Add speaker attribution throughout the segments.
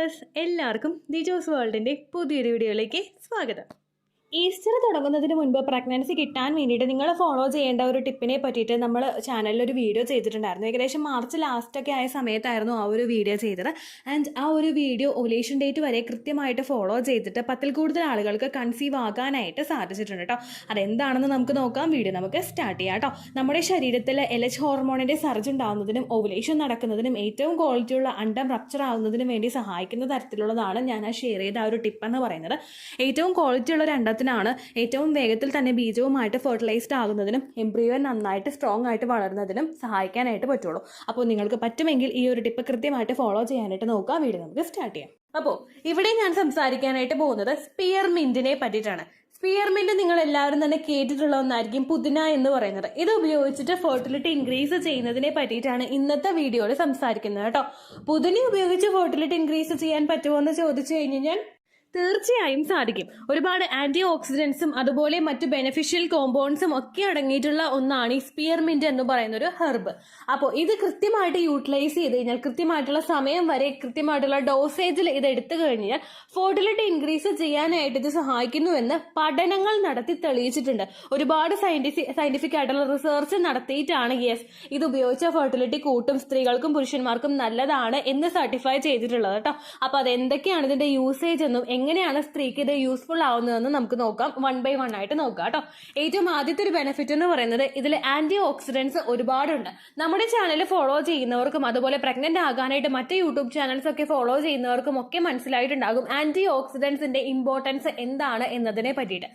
Speaker 1: Viewers, എല്ലാവർക്കും ദിജോസ് വേൾഡിൻ്റെ പുതിയൊരു വീഡിയോയിലേക്ക് സ്വാഗതം. ഈസ്റ്റർ തുടങ്ങുന്നതിന് മുൻപ് പ്രഗ്നൻസി കിട്ടാൻ വേണ്ടിയിട്ട് നിങ്ങൾ ഫോളോ ചെയ്യേണ്ട ഒരു ടിപ്പിനെ പറ്റിയിട്ട് നമ്മൾ ചാനലിൽ ഒരു വീഡിയോ ചെയ്തിട്ടുണ്ടായിരുന്നു. ഏകദേശം മാർച്ച് ലാസ്റ്റൊക്കെ ആയ സമയത്തായിരുന്നു ആ ഒരു വീഡിയോ ചെയ്തത്. ആൻഡ് ആ ഒരു വീഡിയോ ഒലേഷൻ ഡേറ്റ് വരെ കൃത്യമായിട്ട് ഫോളോ ചെയ്തിട്ട് 10ൽ കൂടുതൽ ആളുകൾക്ക് കൺസീവ് ആകാനായിട്ട് സാധിച്ചിട്ടുണ്ട് കേട്ടോ. അതെന്താണെന്ന് നമുക്ക് നോക്കാം. വീഡിയോ നമുക്ക് സ്റ്റാർട്ട് ചെയ്യാം കേട്ടോ. നമ്മുടെ ശരീരത്തിൽ LH ഹോർമോണിൻ്റെ സർജ് ഉണ്ടാകുന്നതിനും ഓവുലേഷൻ നടക്കുന്നതിനും ഏറ്റവും ക്വാളിറ്റിയുള്ള അണ്ടം റപ്ചർ ആവുന്നതിനും വേണ്ടി സഹായിക്കുന്ന തരത്തിലുള്ളതാണ് ഞാൻ ആ ഷെയർ ചെയ്ത ആ ഒരു ടിപ്പ് എന്ന് പറയുന്നത്. ഏറ്റവും ക്വാളിറ്റിയുള്ള ഒരു അണ്ടത്തിനാണ് ഏറ്റവും വേഗത്തിൽ തന്നെ ബീജവുമായിട്ട് ഫെർട്ടിലൈസ്ഡ് ആകുന്നതിനും എംബ്രിയോ നന്നായിട്ട് സ്ട്രോങ് ആയിട്ട് വളരുന്നതിനും സഹായിക്കാനായിട്ട് പറ്റുള്ളൂ. അപ്പോൾ നിങ്ങൾക്ക് പറ്റുമെങ്കിൽ ഈ ഒരു ടിപ്പ് കൃത്യമായിട്ട് ഫോളോ ചെയ്യാനായിട്ട് നോക്കുക. വീഡിയോ നമുക്ക് സ്റ്റാർട്ട് ചെയ്യാം. അപ്പോൾ ഇവിടെ ഞാൻ സംസാരിക്കാനായിട്ട് പോകുന്നത് സ്പിയർമിന്റിനെ പറ്റിയിട്ടാണ്. സ്പിയർമിന്റ് നിങ്ങൾ എല്ലാവരും തന്നെ കേട്ടിട്ടുള്ള ഒന്നായിരിക്കും പുതിന എന്ന് പറയുന്നത്. ഇത് ഉപയോഗിച്ചിട്ട് ഫെർട്ടിലിറ്റി ഇൻക്രീസ് ചെയ്യുന്നതിനെ പറ്റിയിട്ടാണ് ഇന്നത്തെ വീഡിയോയിൽ സംസാരിക്കുന്നത് കേട്ടോ. പുതിന ഉപയോഗിച്ച് ഫെർട്ടിലിറ്റി ഇൻക്രീസ് ചെയ്യാൻ പറ്റുമോ എന്ന് ചോദിച്ചു കഴിഞ്ഞാൽ തീർച്ചയായും സാധിക്കും. ഒരുപാട് ആന്റി ഓക്സിഡൻസും അതുപോലെ മറ്റു ബെനിഫിഷ്യൽ കോമ്പൗണ്ട്സും ഒക്കെ അടങ്ങിയിട്ടുള്ള ഒന്നാണ് ഈ സ്പിയർമിന്റ് എന്ന് പറയുന്ന ഒരു ഹെർബ്. അപ്പോൾ ഇത് കൃത്യമായിട്ട് യൂട്ടിലൈസ് ചെയ്ത് കഴിഞ്ഞാൽ കൃത്യമായിട്ടുള്ള സമയം വരെ കൃത്യമായിട്ടുള്ള ഡോസേജിൽ ഇത് എടുത്തു കഴിഞ്ഞാൽ ഫെർട്ടിലിറ്റി ഇൻക്രീസ് ചെയ്യാനായിട്ട് ഇത് സഹായിക്കുന്നുവെന്ന് പഠനങ്ങൾ നടത്തി തെളിയിച്ചിട്ടുണ്ട്. ഒരുപാട് സയന്റിഫിക് ആയിട്ടുള്ള റിസർച്ച് നടത്തിയിട്ടാണ് ഇത് ഉപയോഗിച്ച ഫെർട്ടിലിറ്റി കൂട്ടും സ്ത്രീകൾക്കും പുരുഷന്മാർക്കും നല്ലതാണ് എന്ന് സർട്ടിഫൈ ചെയ്തിട്ടുള്ളത് കേട്ടോ. അപ്പൊ അതെന്തൊക്കെയാണ് ഇതിന്റെ യൂസേജ് എന്നും എങ്ങനെയാണ് സ്ത്രീക്ക് ഇത് യൂസ്ഫുൾ ആവുന്നതെന്ന് നമുക്ക് നോക്കാം. 1 by 1 ആയിട്ട് നോക്കാം കേട്ടോ. ഏറ്റവും ആദ്യത്തെ ഒരു ബെനിഫിറ്റ് എന്ന് പറയുന്നത് ഇതിൽ ആന്റി ഓക്സിഡൻസ് ഒരുപാടുണ്ട്. നമ്മുടെ ചാനൽ ഫോളോ ചെയ്യുന്നവർക്കും അതുപോലെ പ്രഗ്നന്റ് ആകാനായിട്ട് മറ്റ് യൂട്യൂബ് ചാനൽസ് ഒക്കെ ഫോളോ ചെയ്യുന്നവർക്കും ഒക്കെ മനസ്സിലായിട്ടുണ്ടാകും ആന്റി ഓക്സിഡൻസിന്റെ ഇമ്പോർട്ടൻസ് എന്താണ് എന്നതിനെ പറ്റിയിട്ട്.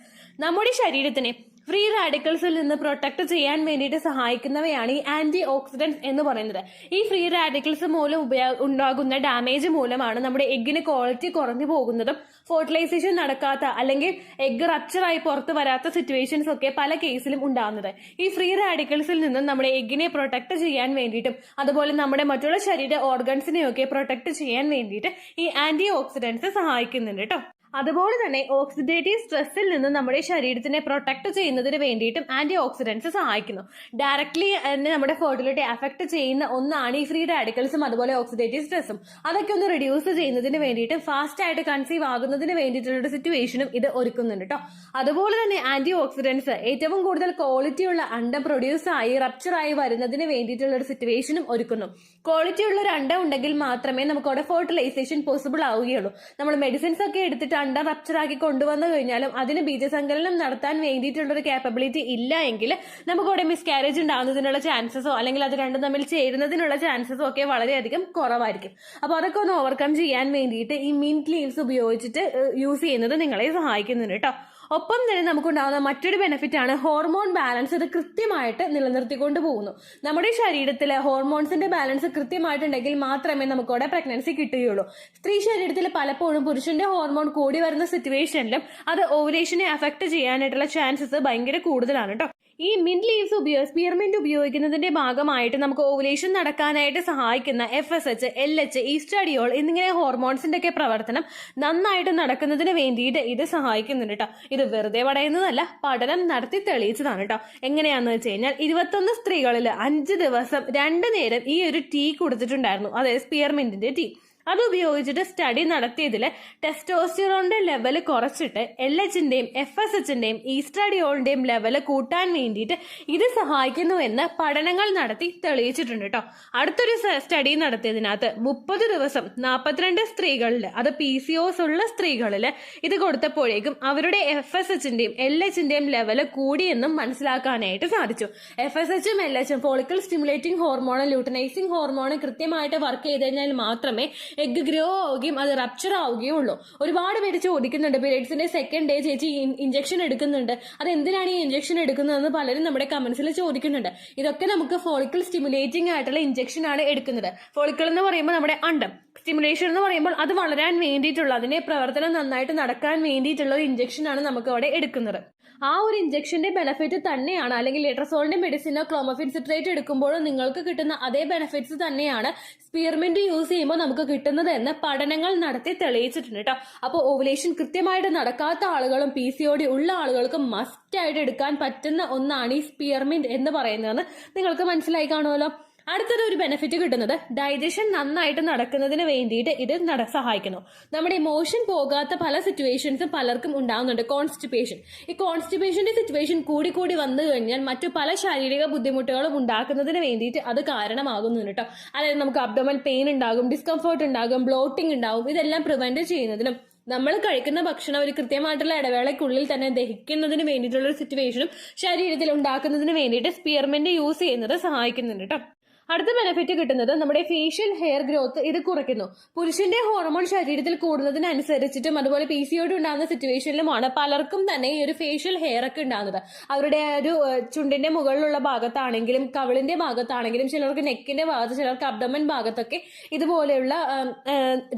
Speaker 1: നമ്മുടെ ശരീരത്തിനെ ഫ്രീ റാഡിക്കൽസിൽ നിന്ന് പ്രൊട്ടക്ട് ചെയ്യാൻ വേണ്ടിയിട്ട് സഹായിക്കുന്നവയാണ് ഈ ആന്റി ഓക്സിഡൻസ് എന്ന് പറയുന്നത്. ഈ ഫ്രീ റാഡിക്കൽസ് മൂലം ഉണ്ടാകുന്ന ഡാമേജ് മൂലമാണ് നമ്മുടെ എഗ്ഗിന് ക്വാളിറ്റി കുറഞ്ഞു പോകുന്നതും ഫെർട്ടിലൈസേഷൻ നടക്കാത്ത അല്ലെങ്കിൽ എഗ്ഗ് റപ്ചറായി പുറത്തു വരാത്ത സിറ്റുവേഷൻസ് ഒക്കെ പല കേസിലും ഉണ്ടാകുന്നത്. ഈ ഫ്രീ റാഡിക്കൽസിൽ നിന്നും നമ്മുടെ എഗ്ഗിനെ പ്രൊട്ടക്ട് ചെയ്യാൻ വേണ്ടിയിട്ടും അതുപോലെ നമ്മുടെ മറ്റുള്ള ശരീര ഓർഗൻസിനെയൊക്കെ പ്രൊട്ടക്ട് ചെയ്യാൻ വേണ്ടിയിട്ട് ഈ ആന്റി ഓക്സിഡൻസ് സഹായിക്കുന്നുണ്ട് കേട്ടോ. അതുപോലെ തന്നെ ഓക്സിഡേറ്റീവ് സ്ട്രെസ്സിൽ നിന്ന് നമ്മുടെ ശരീരത്തിനെ പ്രൊട്ടക്ട് ചെയ്യുന്നതിന് വേണ്ടിയിട്ടും ആന്റി ഓക്സിഡൻസ് സഹായിക്കുന്നു. ഡയറക്ട്ലി നമ്മുടെ ഫെർട്ടിലിറ്റി അഫക്ട് ചെയ്യുന്ന ഒന്നാണ് ഈ ഫ്രീ റാഡിക്കൽസും അതുപോലെ ഓക്സിഡേറ്റീവ് സ്ട്രെസ്സും. അതൊക്കെ ഒന്ന് റിഡ്യൂസ് ചെയ്യുന്നതിന് വേണ്ടിയിട്ട് ഫാസ്റ്റ് ആയിട്ട് കൺസീവ് ആകുന്നതിന് വേണ്ടിയിട്ടുള്ള ഒരു സിറ്റുവേഷനും ഇത് ഒരുക്കുന്നുണ്ട് കേട്ടോ. അതുപോലെ തന്നെ ആന്റി ഓക്സിഡൻസ് ഏറ്റവും കൂടുതൽ ക്വാളിറ്റിയുള്ള അണ്ടം പ്രൊഡ്യൂസ് ആയി റപ്ചറായി വരുന്നതിന് വേണ്ടിയിട്ടുള്ള ഒരു സിറ്റുവേഷനും ഒരുക്കുന്നു. ക്വാളിറ്റി ഉള്ള ഒരു അണ്ടം ഉണ്ടെങ്കിൽ മാത്രമേ നമുക്ക് അവിടെ ഫെർട്ടിലൈസേഷൻ പോസിബിൾ ആവുകയുള്ളൂ. നമ്മൾ മെഡിസിൻസ് ഒക്കെ എടുത്തിട്ട് അണ്ടം റപ്ചറാക്കി കൊണ്ടുവന്നു കഴിഞ്ഞാലും അതിന് ബീജസങ്കലനം നടത്താൻ വേണ്ടിയിട്ടുള്ള ഒരു കാപ്പബിലിറ്റി ഇല്ല എങ്കിൽ നമുക്ക് അവിടെ മിസ്കാരേജ് ഉണ്ടാകുന്നതിനുള്ള ചാൻസസോ അല്ലെങ്കിൽ അത് രണ്ടും തമ്മിൽ ചേരുന്നതിനുള്ള ചാൻസസോ ഒക്കെ വളരെയധികം കുറവായിരിക്കും. അപ്പൊ അതൊക്കെ ഒന്ന് ഓവർകം ചെയ്യാൻ വേണ്ടിയിട്ട് ഈ മിന്റ് ലീവ്സ് ഉപയോഗിച്ചിട്ട് യൂസ് ചെയ്യുന്നത് നിങ്ങളെ സഹായിക്കുന്നുണ്ട് കേട്ടോ. ഒപ്പം തന്നെ നമുക്കുണ്ടാകുന്ന മറ്റൊരു ബെനിഫിറ്റ് ആണ് ഹോർമോൺ ബാലൻസ്. ഇത് കൃത്യമായിട്ട് നിലനിർത്തിക്കൊണ്ട് പോകുന്നു. നമ്മുടെ ശരീരത്തിലെ ഹോർമോൺസിന്റെ ബാലൻസ് കൃത്യമായിട്ടുണ്ടെങ്കിൽ മാത്രമേ നമുക്കവിടെ പ്രഗ്നൻസി കിട്ടുകയുള്ളൂ. സ്ത്രീ ശരീരത്തിൽ പലപ്പോഴും പുരുഷന്റെ ഹോർമോൺ കൂടി വരുന്ന സിറ്റുവേഷനിലും അത് ഓവുലേഷനെ അഫക്ട് ചെയ്യാനായിട്ടുള്ള ചാൻസസ് ഭയങ്കര കൂടുതലാണ് കേട്ടോ. ഈ മിന്റ് ലീവ്സ് സ്പിയർമിന്റ് ഉപയോഗിക്കുന്നതിന്റെ ഭാഗമായിട്ട് നമുക്ക് ഓവുലേഷൻ നടക്കാനായിട്ട് സഹായിക്കുന്ന FSH, LH, ഈസ്ട്രാഡിയോൾ എന്നിങ്ങനെ ഹോർമോൺസിന്റെ ഒക്കെ പ്രവർത്തനം നന്നായിട്ട് നടക്കുന്നതിന് വേണ്ടിയിട്ട് ഇത് സഹായിക്കുന്നുണ്ട് കേട്ടോ. ഇത് വെറുതെ പറയുന്നതല്ല, പഠനം നടത്തി തെളിയിച്ചതാണ് കേട്ടോ. എങ്ങനെയാന്ന് വെച്ച് കഴിഞ്ഞാൽ 21 സ്ത്രീകളിൽ 5 ദിവസം 2 നേരം ഈ ഒരു ടീ കൊടുത്തിട്ടുണ്ടായിരുന്നു. അതായത് സ്പിയർമിന്റിന്റെ ടീ. അത് ഉപയോഗിച്ചിട്ട് സ്റ്റഡി നടത്തിയതിൽ ടെസ്റ്റോസ്റ്റിറോണിന്റെ ലെവല് കുറച്ചിട്ട് LHന്റെയും FSHന്റെയും ഈസ്ട്രാഡിയോളിന്റെയും ലെവല് കൂട്ടാൻ വേണ്ടിയിട്ട് ഇത് സഹായിക്കുന്നുവെന്ന് പഠനങ്ങൾ നടത്തി തെളിയിച്ചിട്ടുണ്ട് കേട്ടോ. അടുത്തൊരു സ്റ്റഡി നടത്തിയതിനകത്ത് 30 ദിവസം 42 സ്ത്രീകളിൽ, അത് PCOS ഉള്ള സ്ത്രീകളിൽ ഇത് കൊടുത്തപ്പോഴേക്കും അവരുടെ FSHന്റെയും LHന്റെയും ലെവല് കൂടിയെന്നും മനസ്സിലാക്കാനായിട്ട് സാധിച്ചു. FSHും LHും ഫോളിക്കിൾ സ്റ്റിമുലേറ്റിംഗ് ഹോർമോണും ലൂട്ടനൈസിംഗ് ഹോർമോണും കൃത്യമായിട്ട് വർക്ക് ചെയ്ത് കഴിഞ്ഞാൽ മാത്രമേ എഗ് ഗ്രോ ആവുകയും അത് റപ്ചർ ആവുകയും ഉള്ളൂ. ഒരുപാട് പേര് ചോദിക്കുന്നുണ്ട്, പീരിയഡ്സിന്റെ 2nd ഡേ ചേച്ചി ഇഞ്ചക്ഷൻ എടുക്കുന്നുണ്ട്, അത് എന്തിനാണ് ഈ ഇഞ്ചക്ഷൻ എടുക്കുന്നതെന്ന് പലരും നമ്മുടെ കമന്റ്സിൽ ചോദിക്കുന്നുണ്ട്. ഇതൊക്കെ നമുക്ക് ഫോളിക്കിൾ സ്റ്റിമുലേറ്റിംഗ് ആയിട്ടുള്ള ഇഞ്ചക്ഷൻ ആണ് എടുക്കുന്നത്. ഫോളിക്കിൾ എന്ന് പറയുമ്പോൾ നമ്മുടെ അണ്ടം, സ്റ്റിമുലേഷൻ എന്ന് പറയുമ്പോൾ അത് വളരാൻ വേണ്ടിയിട്ടുള്ള, അതിന്റെ പ്രവർത്തനം നന്നായിട്ട് നടക്കാൻ വേണ്ടിയിട്ടുള്ള ഒരു ഇഞ്ചക്ഷൻ ആണ് നമുക്ക് അവിടെ എടുക്കുന്നത്. ആ ഒരു ഇഞ്ചക്ഷന്റെ ബെനിഫിറ്റ് തന്നെയാണ്, അല്ലെങ്കിൽ ലെട്രസോളിന്റെ മെഡിസിനോ ക്ലോമഫിൻ സിട്രേറ്റ് എടുക്കുമ്പോഴോ നിങ്ങൾക്ക് കിട്ടുന്ന അതേ ബെനിഫിറ്റ്സ് തന്നെയാണ് സ്പിയർമിന്റ് യൂസ് ചെയ്യുമ്പോൾ നമുക്ക് കിട്ടുന്നത് എന്ന് പഠനങ്ങൾ നടത്തി തെളിയിച്ചിട്ടുണ്ട് കേട്ടോ. അപ്പോൾ ഓവുലേഷൻ കൃത്യമായിട്ട് നടക്കാത്ത ആളുകളും PCOD ഉള്ള ആളുകൾക്കും മസ്റ്റ് ആയിട്ട് എടുക്കാൻ പറ്റുന്ന ഒന്നാണ് ഈ സ്പിയർമിന്റ് എന്ന് പറയുന്നതെന്ന് നിങ്ങൾക്ക് മനസ്സിലായി കാണുമല്ലോ. അടുത്തൊരു ഒരു ബെനിഫിറ്റ് കിട്ടുന്നത് ഡൈജഷൻ നന്നായിട്ട് നടക്കുന്നതിന് വേണ്ടിയിട്ട് ഇത് സഹായിക്കുന്നു. നമ്മുടെ ഇമോഷൻ പോകാത്ത പല സിറ്റുവേഷൻസും പലർക്കും ഉണ്ടാകുന്നുണ്ട്. കോൺസ്റ്റിപ്പേഷൻ, ഈ കോൺസ്റ്റിപ്പേഷന്റെ സിറ്റുവേഷൻ കൂടി കൂടി വന്നു കഴിഞ്ഞാൽ മറ്റു പല ശാരീരിക ബുദ്ധിമുട്ടുകളും ഉണ്ടാക്കുന്നതിന് വേണ്ടിയിട്ട് അത് കാരണമാകുന്നുണ്ട് കേട്ടോ. അതായത് നമുക്ക് അബ്ഡോമൻ പെയിൻ ഉണ്ടാകും, ഡിസ്കംഫർട്ട് ഉണ്ടാകും, ബ്ലോട്ടിംഗ് ഉണ്ടാകും. ഇതെല്ലാം പ്രിവെന്റ് ചെയ്യുന്നതിനും നമ്മൾ കഴിക്കുന്ന ഭക്ഷണം ഒരു കൃത്യമായിട്ടുള്ള ഇടവേളയ്ക്കുള്ളിൽ തന്നെ ദഹിക്കുന്നതിന് വേണ്ടിയിട്ടുള്ള ഒരു സിറ്റുവേഷനും ശരീരത്തിൽ ഉണ്ടാക്കുന്നതിന് വേണ്ടിയിട്ട് സ്പിയർമെന്റ് യൂസ് ചെയ്യുന്നത് സഹായിക്കുന്നുണ്ട് കേട്ടോ. അടുത്ത ബെനിഫിറ്റ് കിട്ടുന്നത് നമ്മുടെ ഫേഷ്യൽ ഹെയർ ഗ്രോത്ത് ഇത് കുറയ്ക്കുന്നു. പുരുഷന്റെ ഹോർമോൺ ശരീരത്തിൽ കൂടുന്നതിനനുസരിച്ചിട്ടും അതുപോലെ PCOD ഉണ്ടാകുന്ന സിറ്റുവേഷനിലുമാണ് പലർക്കും തന്നെ ഈ ഒരു ഫേഷ്യൽ ഹെയർ ഒക്കെ ഉണ്ടാകുന്നത്. അവരുടെ ഒരു ചുണ്ടിന്റെ മുകളിലുള്ള ഭാഗത്താണെങ്കിലും കവിളിന്റെ ഭാഗത്താണെങ്കിലും ചിലർക്ക് നെക്കിന്റെ ഭാഗത്ത്, ചിലർക്ക് അബ്ഡമൻ ഭാഗത്തൊക്കെ ഇതുപോലെയുള്ള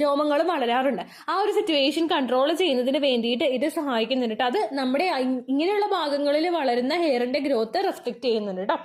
Speaker 1: രോമങ്ങൾ വളരാറുണ്ട്. ആ ഒരു സിറ്റുവേഷൻ കൺട്രോൾ ചെയ്യുന്നതിന് വേണ്ടിയിട്ട് ഇത് സഹായിക്കുന്നുണ്ട്. അത് നമ്മുടെ ഇങ്ങനെയുള്ള ഭാഗങ്ങളിൽ വളരുന്ന ഹെയറിന്റെ ഗ്രോത്ത് റെസ്ട്രിക്ട് ചെയ്യുന്നുണ്ട് കേട്ടോ.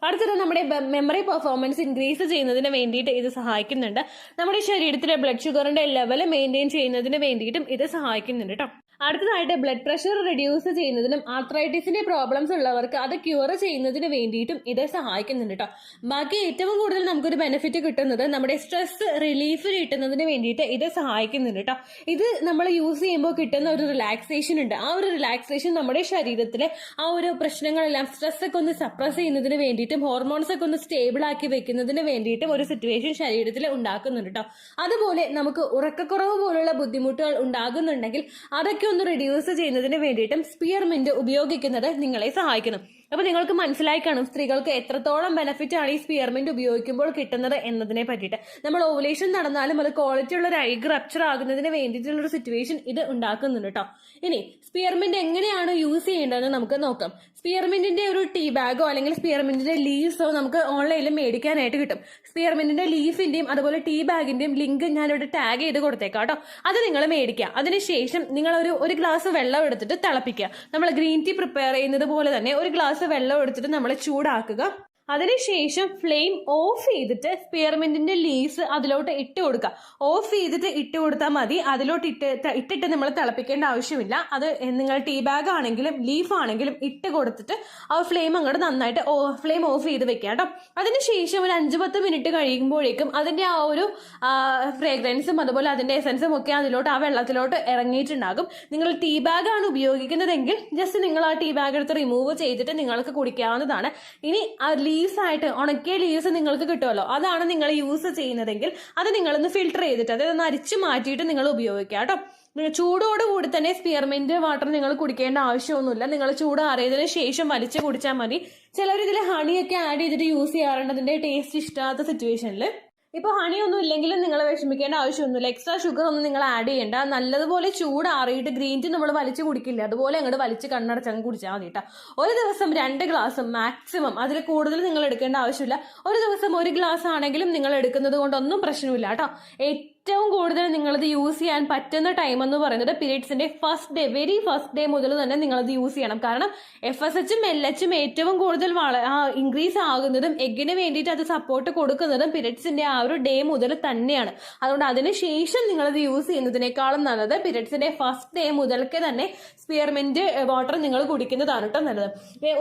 Speaker 1: അടുത്തത് നമ്മുടെ മെമ്മറി പെർഫോമൻസ് ഇൻക്രീസ് ചെയ്യുന്നതിന് വേണ്ടിയിട്ട് ഇത് സഹായിക്കുന്നുണ്ട്. നമ്മുടെ ശരീരത്തിലെ ബ്ലഡ് ഷുഗറിന്റെ ലെവൽ മെയിൻറ്റെയിൻ ചെയ്യുന്നതിന് വേണ്ടിയിട്ടും ഇത് സഹായിക്കുന്നുണ്ട് കേട്ടോ. അടുത്തതായിട്ട് ബ്ലഡ് പ്രഷർ റിഡ്യൂസ് ചെയ്യുന്നതിനും ആർത്രൈറ്റിസിന്റെ പ്രോബ്ലംസ് ഉള്ളവർക്ക് അത് ക്യൂർ ചെയ്യുന്നതിന് വേണ്ടിയിട്ടും ഇത് സഹായിക്കുന്നുണ്ട് കേട്ടോ. ബാക്കി ഏറ്റവും കൂടുതൽ നമുക്കൊരു ബെനിഫിറ്റ് കിട്ടുന്നത് നമ്മുടെ സ്ട്രെസ് റിലീഫ് കിട്ടുന്നതിന് വേണ്ടിയിട്ട് ഇത് സഹായിക്കുന്നുണ്ട് കേട്ടോ. ഇത് നമ്മൾ യൂസ് ചെയ്യുമ്പോൾ കിട്ടുന്ന ഒരു റിലാക്സേഷൻ ഉണ്ട്. ആ ഒരു റിലാക്സേഷൻ നമ്മുടെ ശരീരത്തിലെ ആ ഒരു പ്രശ്നങ്ങളെല്ലാം സ്ട്രെസ് ഒക്കെ ഒന്ന് സപ്രസ് ചെയ്യുന്നതിന് വേണ്ടിയിട്ടും ഹോർമോൺസ് ഒക്കെ ഒന്ന് സ്റ്റേബിൾ ആക്കി വെക്കുന്നതിന് വേണ്ടിയിട്ടും ഒരു സിറ്റുവേഷൻ ശരീരത്തിൽ ഉണ്ടാക്കുന്നുണ്ട് കേട്ടോ. അതുപോലെ നമുക്ക് ഉറക്കക്കുറവ് പോലുള്ള ബുദ്ധിമുട്ടുകൾ ഉണ്ടാകുന്നുണ്ടെങ്കിൽ അതൊക്കെ ഒന്ന് റിഡ്യൂസ് ചെയ്യുന്നതിന് വേണ്ടിയിട്ടും സ്പിയർമെന്റ് ഉപയോഗിക്കുന്നത് നിങ്ങളെ സഹായിക്കുന്നു. അപ്പൊ നിങ്ങൾക്ക് മനസ്സിലായി കാണും സ്ത്രീകൾക്ക് എത്രത്തോളം ബെനിഫിറ്റ് ആണ് ഈ സ്പിയർമെന്റ് ഉപയോഗിക്കുമ്പോൾ കിട്ടുന്നത് എന്നതിനെ പറ്റിയിട്ട്. നമ്മൾ ഓവുലേഷൻ നടന്നാലും അത് ക്വാളിറ്റി ഉള്ള ഒരു എഗ് റപ്ചർ ആകുന്നതിന് വേണ്ടിയിട്ടുള്ള ഒരു സിറ്റുവേഷൻ ഇത് ഉണ്ടാക്കുന്നുണ്ട് കേട്ടോ. ഇനി സ്പിയർമെന്റ് എങ്ങനെയാണ് യൂസ് ചെയ്യേണ്ടതെന്ന് നമുക്ക് നോക്കാം. സ്പിയർമെന്റിന്റെ ഒരു ടീ ബാഗോ അല്ലെങ്കിൽ സ്പിയർമെന്റിന്റെ ലീവ്സോ നമുക്ക് ഓൺലൈനിൽ മേടിക്കാനായിട്ട് കിട്ടും. സ്പിയർമെന്റിന്റെ ലീഫിന്റെയും അതുപോലെ ടീ ബാഗിന്റെയും ലിങ്ക് ഞാനിവിടെ ടാഗ് ചെയ്ത് കൊടുത്തേക്കാം കേട്ടോ. അത് നിങ്ങൾ മേടിക്കുക. അതിനുശേഷം നിങ്ങൾ ഒരു ഗ്ലാസ് വെള്ളം എടുത്തിട്ട് തിളപ്പിക്കുക. നമ്മൾ ഗ്രീൻ ടീ പ്രിപ്പയർ ചെയ്യുന്നത് പോലെ തന്നെ ഒരു ഗ്ലാസ് വെള്ളം എടുത്തിട്ട് നമ്മൾ ചൂടാക്കുക. അതിനുശേഷം ഫ്ലെയിം ഓഫ് ചെയ്തിട്ട് സ്പിയർമെന്റിന്റെ ലീവ്സ് അതിലോട്ട് ഇട്ട് കൊടുക്കുക. ഓഫ് ചെയ്തിട്ട് ഇട്ട് കൊടുത്താൽ മതി. അതിലോട്ട് ഇട്ടിട്ട് നമ്മൾ തിളപ്പിക്കേണ്ട ആവശ്യമില്ല. അത് നിങ്ങൾ ടീ ബാഗ് ആണെങ്കിലും ലീഫ് ആണെങ്കിലും ഇട്ട് കൊടുത്തിട്ട് ആ ഫ്ലെയിം അങ്ങോട്ട് നന്നായിട്ട് ഫ്ലെയിം ഓഫ് ചെയ്ത് വെക്കുക കേട്ടോ. അതിനുശേഷം ഒരു 5-10 മിനിറ്റ് കഴിയുമ്പോഴേക്കും അതിന്റെ ആ ഒരു ഫ്രേഗ്രൻസും അതുപോലെ അതിന്റെ എസൻസും ഒക്കെ അതിലോട്ട് ആ വെള്ളത്തിലോട്ട് ഇറങ്ങിയിട്ടുണ്ടാകും. നിങ്ങൾ ടീ ബാഗ് ആണ് ഉപയോഗിക്കുന്നതെങ്കിൽ ജസ്റ്റ് നിങ്ങൾ ആ ടീ ബാഗ് എടുത്ത് റിമൂവ് ചെയ്തിട്ട് നിങ്ങൾക്ക് കുടിക്കാവുന്നതാണ്. ഇനി ആ ലീവ്സ് ആയിട്ട് ഉണക്കിയ ലീവ്സ് നിങ്ങൾക്ക് കിട്ടുമല്ലോ, അതാണ് നിങ്ങൾ യൂസ് ചെയ്യുന്നതെങ്കിൽ അത് നിങ്ങളൊന്ന് ഫിൽട്ടർ ചെയ്തിട്ട് അതൊന്ന് അരിച്ചു മാറ്റിയിട്ട് നിങ്ങൾ ഉപയോഗിക്കുക കേട്ടോ. ചൂടോടുകൂടി തന്നെ സ്പിയർമെന്റ് വാട്ടർ നിങ്ങൾ കുടിക്കേണ്ട ആവശ്യമൊന്നുമില്ല. നിങ്ങൾ ചൂടാറിയതിനു ശേഷം വലിച്ചു കുടിച്ചാൽ മതി. ചിലർ ഇതിൽ ഹണിയൊക്കെ ആഡ് ചെയ്തിട്ട് യൂസ് ചെയ്യാറുണ്ട് അതിന്റെ ടേസ്റ്റ് ഇഷ്ടമാകാത്ത സിറ്റുവേഷനിൽ. ഇപ്പോൾ ഹണി ഒന്നും ഇല്ലെങ്കിലും നിങ്ങൾ വിഷമിക്കേണ്ട ആവശ്യമൊന്നുമില്ല. എക്സ്ട്രാ ഷുഗർ ഒന്നും നിങ്ങൾ ആഡ് ചെയ്യേണ്ട. നല്ലതുപോലെ ചൂടാറിയിട്ട് ഗ്രീൻ ടീ നമ്മൾ വലിച്ചു കുടിക്കില്ല, അതുപോലെ അങ്ങോട്ട് വലിച്ച് കണ്ണടച്ചങ്ങ് കുടിച്ചാൽ മതി കേട്ടോ. ഒരു ദിവസം 2 ഗ്ലാസ് മാക്സിമം, അതിൽ കൂടുതൽ നിങ്ങൾ എടുക്കേണ്ട ആവശ്യമില്ല. ഒരു ദിവസം 1 ഗ്ലാസ് ആണെങ്കിലും നിങ്ങൾ എടുക്കുന്നത് കൊണ്ടൊന്നും പ്രശ്നമില്ല കേട്ടോ. ഏറ്റവും കൂടുതൽ നിങ്ങളത് യൂസ് ചെയ്യാൻ പറ്റുന്ന ടൈം എന്ന് പറയുന്നത് പീരീഡ്സിന്റെ വെരി ഫസ്റ്റ് ഡേ മുതൽ തന്നെ നിങ്ങളത് യൂസ് ചെയ്യണം. കാരണം FSHും LHും ഏറ്റവും കൂടുതൽ ഇൻക്രീസ് ആകുന്നതും എഗ്ഗിന് വേണ്ടിയിട്ട് അത് സപ്പോർട്ട് കൊടുക്കുന്നതും പീരീഡ്സിന്റെ ആ ഒരു ഡേ മുതൽ തന്നെയാണ്. അതുകൊണ്ട് അതിനുശേഷം നിങ്ങളത് യൂസ് ചെയ്യുന്നതിനേക്കാളും നല്ലത് പീരീഡ്സിന്റെ ഫസ്റ്റ് ഡേ മുതൽക്ക് തന്നെ സ്പിയർമെന്റ് വാട്ടർ നിങ്ങൾ കുടിക്കുന്നതാണ് കേട്ടോ നല്ലത്.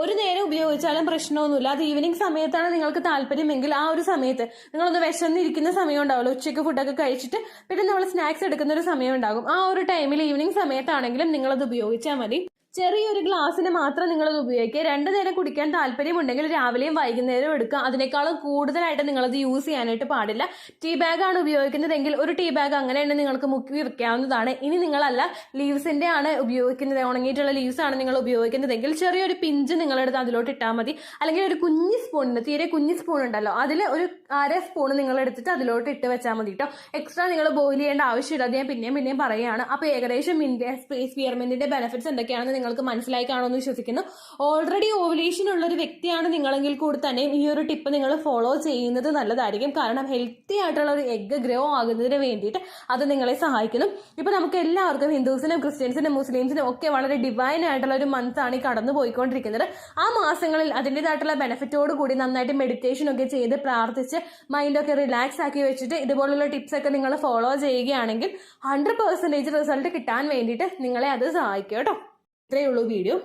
Speaker 1: ഒരു നേരം ഉപയോഗിച്ചാലും പ്രശ്നമൊന്നുമില്ല. അത് ഈവനിങ് സമയത്താണ് നിങ്ങൾക്ക് താല്പര്യമെങ്കിൽ ആ ഒരു സമയത്ത് നിങ്ങളൊന്ന് വിശന്നിരിക്കുന്ന സമയം ഉണ്ടാവുമല്ലോ, ഉച്ചയ്ക്ക് ഫുഡൊക്കെ കഴിച്ചിട്ട് പിന്നെ നമ്മൾ സ്നാക്സ് എടുക്കുന്ന ഒരു സമയം ഉണ്ടാകും. ആ ഒരു ടൈമിൽ ഈവനിങ് സമയത്താണെങ്കിലും നിങ്ങളത് ഉപയോഗിച്ചാൽ മതി. ചെറിയൊരു ഗ്ലാസ്സിന് മാത്രം നിങ്ങളത് ഉപയോഗിക്കുക. 2 നേരം കുടിക്കാൻ താല്പര്യമുണ്ടെങ്കിൽ രാവിലെയും വൈകുന്നേരവും എടുക്കുക. അതിനേക്കാളും കൂടുതലായിട്ട് നിങ്ങളത് യൂസ് ചെയ്യാനായിട്ട് പാടില്ല. ടീ ബാഗ് ആണ് ഉപയോഗിക്കുന്നതെങ്കിൽ ഒരു ടീ ബാഗ് അങ്ങനെ തന്നെ നിങ്ങൾക്ക് മുക്കി വെക്കാവുന്നതാണ്. ഇനി നിങ്ങളല്ല ലീവ്സിന്റെ ആണ് ഉപയോഗിക്കുന്നത്, ഉണങ്ങിയിട്ടുള്ള ലീവ്സ് ആണ് നിങ്ങൾ ഉപയോഗിക്കുന്നതെങ്കിൽ ചെറിയൊരു പിഞ്ച് നിങ്ങളെടുത്ത് അതിലോട്ട് ഇട്ടാൽ മതി. അല്ലെങ്കിൽ ഒരു കുഞ്ഞി സ്പൂണിന്, തീരെ കുഞ്ഞി സ്പൂൺ ഉണ്ടല്ലോ, അതിൽ ഒരു 1/2 സ്പൂൺ നിങ്ങൾ എടുത്തിട്ട് അതിലോട്ട് ഇട്ട് വെച്ചാൽ മതി കേട്ടോ. എക്സ്ട്രാ നിങ്ങൾ ബോയിൽ ചെയ്യേണ്ട ആവശ്യമില്ല. അത് ഞാൻ പിന്നെയും പറയുകയാണ്. അപ്പോൾ ഏകദേശം സ്പിയർമെന്റിന്റെ ബെനിഫിറ്റ്സ് എന്തൊക്കെയാണെന്ന് നിങ്ങൾക്ക് മനസ്സിലായി കാണുമെന്ന് വിശ്വസിക്കുന്നു. ഓൾറെഡി ഓവുലേഷൻ ഉള്ള ഒരു വ്യക്തിയാണ് നിങ്ങളെങ്കിൽ കൂടി തന്നെ ഈ ഒരു ടിപ്പ് നിങ്ങൾ ഫോളോ ചെയ്യുന്നത് നല്ലതായിരിക്കും. കാരണം ഹെൽത്തി ആയിട്ടുള്ള ഒരു എഗ്ഗ് ഗ്രോ ആകുന്നതിന് വേണ്ടിയിട്ട് അത് നിങ്ങളെ സഹായിക്കുന്നു. ഇപ്പൊ നമുക്ക് എല്ലാവർക്കും ഹിന്ദുസിനും ക്രിസ്ത്യൻസിനും മുസ്ലിംസിനും ഒക്കെ വളരെ ഡിവൈൻ ആയിട്ടുള്ള ഒരു മന്ത് ആണ് ഈ കടന്നു പോയിക്കൊണ്ടിരിക്കുന്നത്. ആ മാസങ്ങളിൽ അതിൻ്റെതായിട്ടുള്ള ബെനിഫിറ്റോട് കൂടി നന്നായിട്ട് മെഡിറ്റേഷൻ ഒക്കെ ചെയ്ത് പ്രാർത്ഥിച്ച് മൈൻഡൊക്കെ റിലാക്സ് ആക്കി വെച്ചിട്ട് ഇതുപോലുള്ള ടിപ്സ് ഒക്കെ നിങ്ങൾ ഫോളോ ചെയ്യുകയാണെങ്കിൽ 100% റിസൾട്ട് കിട്ടാൻ വേണ്ടിയിട്ട് നിങ്ങളെ അത് സഹായിക്കും കേട്ടോ. ഇത്രയേ ഉള്ളൂ വീഡിയോ.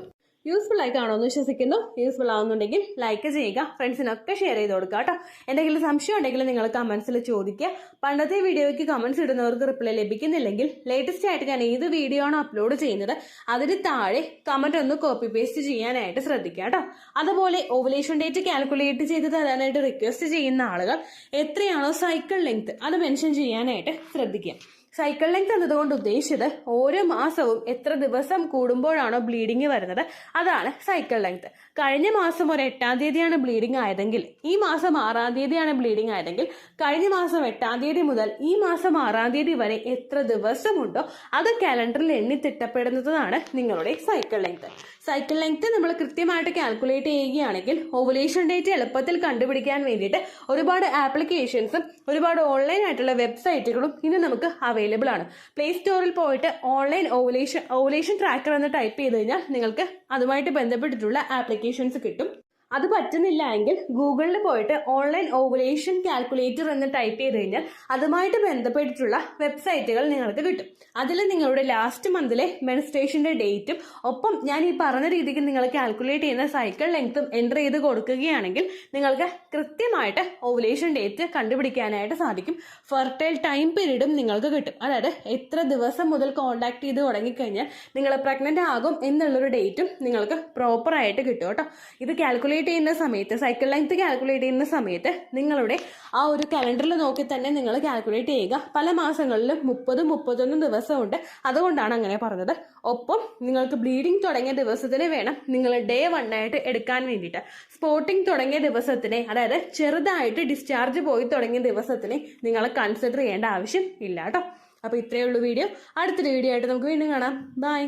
Speaker 1: യൂസ്ഫുൾ ആയി കാണുമെന്ന് വിശ്വസിക്കുന്നു. യൂസ്ഫുൾ ആവുന്നുണ്ടെങ്കിൽ ലൈക്ക് ചെയ്യുക, ഫ്രണ്ട്സിനൊക്കെ ഷെയർ ചെയ്ത് കൊടുക്കുക കേട്ടോ. എന്തെങ്കിലും സംശയം ഉണ്ടെങ്കിൽ നിങ്ങൾ കമന്റ്സിൽ ചോദിക്കുക. പണ്ടത്തെ വീഡിയോയ്ക്ക് കമന്റ്സ് ഇടുന്നവർക്ക് റിപ്ലൈ ലഭിക്കുന്നില്ലെങ്കിൽ ലേറ്റസ്റ്റ് ആയിട്ട് ഞാൻ ഏത് വീഡിയോ ആണോ അപ്ലോഡ് ചെയ്യുന്നത് അതിന് താഴെ കമന്റ് ഒന്ന് കോപ്പി പേസ്റ്റ് ചെയ്യാനായിട്ട് ശ്രദ്ധിക്കുക കേട്ടോ. അതുപോലെ ഓവുലേഷൻ ഡേറ്റ് കാൽക്കുലേറ്റ് ചെയ്ത് തരാനായിട്ട് റിക്വസ്റ്റ് ചെയ്യുന്ന ആളുകൾ എത്രയാണോ സൈക്കിൾ ലെങ്ത് അത് മെൻഷൻ ചെയ്യാനായിട്ട് ശ്രദ്ധിക്കുക. സൈക്കിൾ ലെങ്ത് എന്നതുകൊണ്ട് ഉദ്ദേശിച്ചത് ഓരോ മാസവും എത്ര ദിവസം കൂടുമ്പോഴാണോ ബ്ലീഡിങ് വരുന്നത് അതാണ് സൈക്കിൾ ലെങ്ത്. കഴിഞ്ഞ മാസം ഒരു 8-ാം തീയതിയാണ് ബ്ലീഡിങ് ആയതെങ്കിൽ ഈ മാസം 6-ാം തീയതിയാണ് ബ്ലീഡിങ് ആയതെങ്കിൽ കഴിഞ്ഞ മാസം 8-ാം തീയതി മുതൽ ഈ മാസം 6-ാം തീയതി വരെ എത്ര ദിവസമുണ്ടോ അത് കാലണ്ടറിൽ എണ്ണി തിട്ടപ്പെടുന്നതാണ് നിങ്ങളുടെ സൈക്കിൾ ലെങ്ത്. സൈക്കിൾ ലെങ്ത് നമ്മൾ കൃത്യമായിട്ട് കാൽക്കുലേറ്റ് ചെയ്യുകയാണെങ്കിൽ ഓവുലേഷൻ ഡേറ്റ് എളുപ്പത്തിൽ കണ്ടുപിടിക്കാൻ വേണ്ടിയിട്ട് ഒരുപാട് ആപ്ലിക്കേഷൻസും ഒരുപാട് ഓൺലൈൻ ആയിട്ടുള്ള വെബ്സൈറ്റുകളും ഇന്ന് നമുക്ക് അവൈലബിൾ ആണ്. പ്ലേ സ്റ്റോറിൽ പോയിട്ട് ഓൺലൈൻ ഓവുലേഷൻ ട്രാക്കർ എന്ന് ടൈപ്പ് ചെയ്ത് കഴിഞ്ഞാൽ നിങ്ങൾക്ക് അതുമായിട്ട് ബന്ധപ്പെട്ടിട്ടുള്ള ആപ്ലിക്കേഷൻസ് കിട്ടും. അത് പറ്റുന്നില്ല എങ്കിൽ ഗൂഗിളിൽ പോയിട്ട് ഓൺലൈൻ ഓവുലേഷൻ കാൽക്കുലേറ്റർ എന്ന് ടൈപ്പ് ചെയ്ത് കഴിഞ്ഞാൽ അതുമായിട്ട് ബന്ധപ്പെട്ടിട്ടുള്ള വെബ്സൈറ്റുകൾ നിങ്ങൾക്ക് കിട്ടും. അതിൽ നിങ്ങളുടെ ലാസ്റ്റ് മന്തിലെ മെൻസ്ട്രേഷന്റെ ഡേറ്റും ഒപ്പം ഞാൻ ഈ പറഞ്ഞ രീതിക്ക് നിങ്ങൾ കാൽക്കുലേറ്റ് ചെയ്യുന്ന സൈക്കിൾ ലെങ്ത്തും എൻ്റർ ചെയ്ത് കൊടുക്കുകയാണെങ്കിൽ നിങ്ങൾക്ക് കൃത്യമായിട്ട് ഓവുലേഷൻ ഡേറ്റ് കണ്ടുപിടിക്കാനായിട്ട് സാധിക്കും. ഫെർട്ടൈൽ ടൈം പീരീഡും നിങ്ങൾക്ക് കിട്ടും. അതായത് എത്ര ദിവസം മുതൽ കോൺടാക്ട് ചെയ്ത് തുടങ്ങിക്കഴിഞ്ഞാൽ നിങ്ങൾ പ്രഗ്നന്റ് ആകും എന്നുള്ളൊരു ഡേറ്റും നിങ്ങൾക്ക് പ്രോപ്പറായിട്ട് കിട്ടും കേട്ടോ. ഇത് കാൽക്കുലേറ്റ് ചെയ്യുന്ന സമയത്ത് സൈക്കിൾ ലെങ്ത് കാൽക്കുലേറ്റ് ചെയ്യുന്ന സമയത്ത് നിങ്ങളുടെ ആ ഒരു കലണ്ടറിൽ നോക്കി തന്നെ നിങ്ങൾ കാൽക്കുലേറ്റ് ചെയ്യുക. പല മാസങ്ങളിലും 30-31 ദിവസമുണ്ട്, അതുകൊണ്ടാണ് അങ്ങനെ പറഞ്ഞത്. ഒപ്പം നിങ്ങൾക്ക് ബ്ലീഡിങ് തുടങ്ങിയ ദിവസത്തിന് വേണം നിങ്ങൾ ഡേ 1 ആയിട്ട് എടുക്കാൻ വേണ്ടിയിട്ട്. സ്പോട്ടിങ് തുടങ്ങിയ ദിവസത്തിനെ, അതായത് ചെറുതായിട്ട് ഡിസ്ചാർജ് പോയി തുടങ്ങിയ ദിവസത്തിനെ നിങ്ങൾ കൺസിഡർ ചെയ്യേണ്ട ആവശ്യം ഇല്ല കേട്ടോ. അപ്പോൾ ഇത്രയേ ഉള്ളൂ വീഡിയോ. അടുത്തൊരു വീഡിയോ ആയിട്ട് നമുക്ക് വീണ്ടും കാണാം. ബൈ.